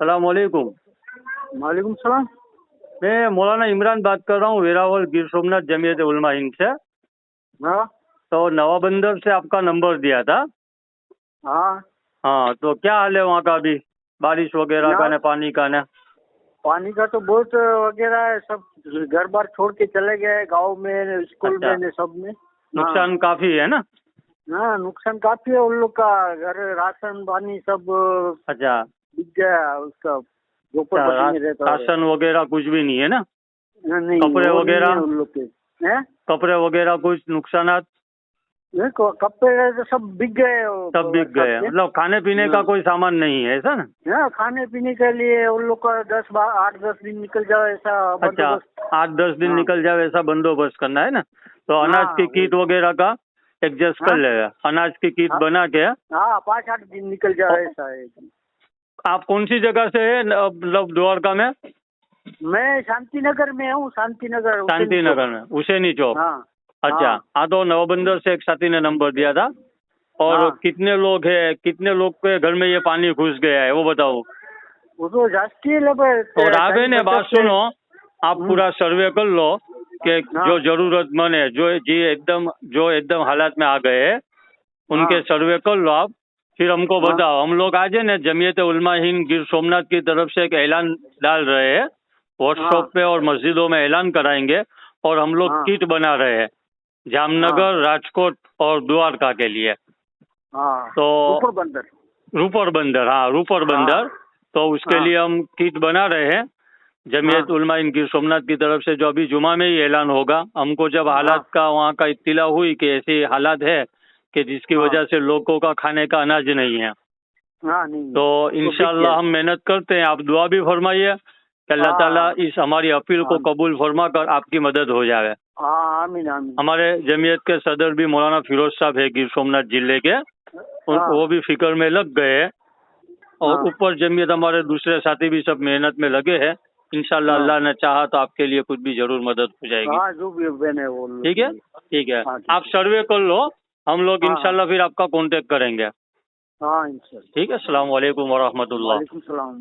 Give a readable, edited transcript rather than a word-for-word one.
सलाम वालेकुम। वालेकुम सलाम। मैं मौलाना इमरान बात कर रहा हूँ, वेरावल गिर सोमनाथ जमीयत उलमा हिंद से। हाँ तो नवाबंदर से आपका नंबर दिया था। हाँ। हाँ, तो क्या हाल है वहाँ का अभी, बारिश वगैरह का न पानी का न? पानी का तो बहुत वगैरह है, सब घर बार छोड़ के चले गए, गांव में, स्कूल अच्छा। में, सब में। नुकसान काफी है ना? हाँ, नुकसान काफी है उन लोग का। घर, राशन पानी सब अच्छा। बिक गया उसका। झोपड़पट्टी में रहता है। राशन वगैरह कुछ भी नहीं है ना? नहीं, कपड़े वो नहीं है वगैरह? उन लोग के। हैं? कपड़े वगैरह कुछ नुकसानात? कपड़े तो सब बिक गए। सब बिक गए, मतलब खाने पीने का कोई सामान नहीं है ऐसा ना? हाँ, खाने पीने के लिए उन लोग का 8-10 दिन निकल जाए ऐसा अच्छा, बंदोबस्त। 8-10 दिन हाँ। निकल जाए ऐसा बंदोबस्त करना है ना? तो अनाज हाँ, की किट वगैरह का एडजस्ट कर हाँ? लेगा, अनाज की किट हाँ? बना के। हाँ, 5-8 दिन निकल जाए ऐसा है। आप कौन सी जगह से है, मतलब द्वारका में? मैं शांति नगर में हूँ, शांति शांति नगर में, हुसैनी चौक। हाँ अच्छा। हाँ हाँ, तो नवबंदर से एक साथी ने नंबर दिया था। और हाँ। कितने लोग हैं, कितने लोग के घर में ये पानी घुस गया है वो बताओ। वो तो जास्ती लेबर। और आप है ना, बात सुनो, आप पूरा सर्वे कर लो कि हाँ जो जरूरतमंद है, जो एकदम हालात में आ गए हैं, उनके हाँ सर्वे कर लो आप। फिर हमको हाँ बताओ। हम लोग आज है ना जमीयत उलमा हिंद गिर सोमनाथ की तरफ से एक ऐलान डाल रहे हैं, व्हाट्सएप पे और मस्जिदों में ऐलान कराएंगे। और हम लोग हाँ किट बना रहे हैं जामनगर, राजकोट और द्वारका के लिए। हाँ। तो ऊपर बंदर। रूपर बंदर, हाँ रूपर हाँ बंदर। तो उसके हाँ लिए हम किट बना रहे हैं जमीयत हाँ उलमा हिंद गिर सोमनाथ की तरफ से। जो अभी जुमा में ही ऐलान होगा। हमको जब हाँ हालात का वहाँ का इत्तिला हुई कि ऐसी हालात है कि जिसकी हाँ वजह से लोगों का खाने का अनाज नहीं है, हाँ। नहीं है। तो वो बिक इंशाल्लाह गया। हम मेहनत करते हैं। आप दुआ भी फरमाइए कि अल्लाह ताला हाँ इस हमारी अपील को हाँ कबूल फरमा कर आपकी मदद हो जाए। हाँ। आमीन आमीन। हमारे जमीयत के सदर भी मौलाना फिरोज साहब है गिर सोमनाथ जिले के, हाँ वो भी फिक्र में लग गए। और हाँ ऊपर जमीयत हमारे दूसरे साथी भी सब मेहनत में लगे हैं। इंशाल्लाह हाँ अल्लाह ने चाहा तो आपके लिए कुछ भी जरूर मदद हो जाएगी। हाँ। जो भी बने वो लोग ठीक के है, लिए। ठीक है। हाँ, आप ठीक है। सर्वे कर लो, हम लोग हाँ हाँ इंशाल्लाह फिर आपका कांटेक्ट करेंगे। हाँ, इंशाल्लाह। ठीक है, अस्सलाम वालेकुम व रहमतुल्लाह। वालेकुम सलाम।